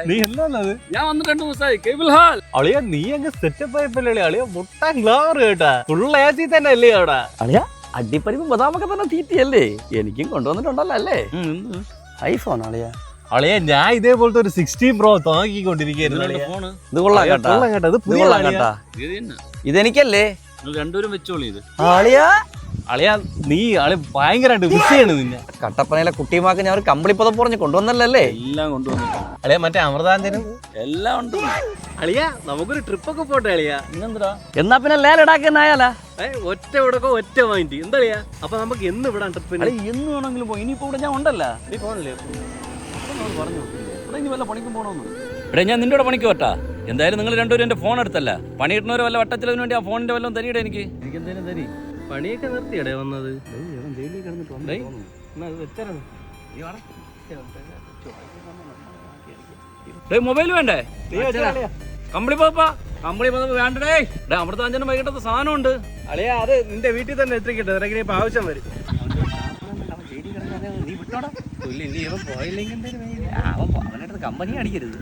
നീ എന്താണത്? ഞാൻ വന്നിട്ട് 2 ദിവസമായി. കേബിൾ ഹാൾ അളിയ നീ അങ്ങ് സെറ്റപ്പ് ആയപ്പോഴേ അളിയ മുട്ടാൻ ഗ്ലാമർ കേട്ടാ. ഫുൾ AC തന്നെ അല്ലേ അവിടെ? അളിയ അടിപ്പരിപ്പ് ബദാമൊക്കെ തന്നെ തീറ്റിയല്ലേ? എനിക്കും കൊണ്ടുവന്നിട്ടുണ്ടല്ലോ അല്ലേ? ഐഫോൺ അളിയ. അളിയ ഞാൻ ഇതേപോലത്തെ ഒരു 16 Pro നോക്കിക്കൊണ്ടിരിക്കുന്നു. ഇത് കൊള്ളാം കേട്ടാ. ഇത് പുതിയ കേട്ടാ. ഇതെനിക്കല്ലേ? രണ്ടുപേരും വെച്ചോളി. ഇത് അളിയ നീ ഭയങ്കരമായിട്ട് മിസ് ചെയ്യണ് നിന്നെ. കട്ടപ്പനയിലെ കുട്ടിമാക്ക് ഞാൻ ഒരു കമ്പിളി പുതപ്പ് പറഞ്ഞ് കൊണ്ടുവന്നല്ലേ? എല്ലാം കൊണ്ടുവന്നു. അളിയ മറ്റേ അമൃതാഞ്ജനം എല്ലാം ഉണ്ട്. അളിയ നമുക്കൊരു ട്രിപ്പൊക്കെ പോട്ടെ അളിയ. ഇന്നെന്താ? എന്നാ പിന്നെ ലേലടാക്കുന്നായാലാ? ഒറ്റ ഉടക്കം ഒറ്റ മൈൻഡ് എന്താ അളിയ? അപ്പൊ നമുക്ക് എന്ന് വിടാം ട്രിപ്പിന്? എന്ന് വേണമെങ്കിലും പോയി. ഇനിയിപ്പോ ഇവിടെ ഞാൻ ഉണ്ടല്ലോ. നീ പോകണല്ലേ? പറഞ്ഞു ഇവിടെ ഇനി വല്ല പണിക്കും പോകണമെന്ന്. ഇവിടെ ഞാൻ നിന്റെ കൂടെ പണിക്ക് പറ്റാ. എന്തായാലും നിങ്ങൾ രണ്ടുപേരും എന്റെ ഫോൺ എടുത്തല്ല. പണി കിട്ടുന്നവരെ വല്ല വട്ടത്തിലതിനു വേണ്ടി ആ ഫോണിന്റെ വല്ലതും തരികട. എനിക്ക് എന്തായാലും തരി. പണിയൊക്കെ നിർത്തിയടേ വന്നത്. മൊബൈൽ വേണ്ടേ? കമ്പിളി പോപ്പാ. കമ്പിളി പോപ്പ് വേണ്ടടേ. അമൃതാഞ്ജനം വൈകിട്ടത്തെ സാധനം ഉണ്ട്. അളിയ അത് നിന്റെ വീട്ടിൽ തന്നെ എത്തിക്കട്ടെ. നിനക്ക് ഇപ്പൊ ആവശ്യം വരും. നീ വിട്ടോടാ. പോയില്ലെങ്കിൽ കമ്പനി അടിക്കരുത്.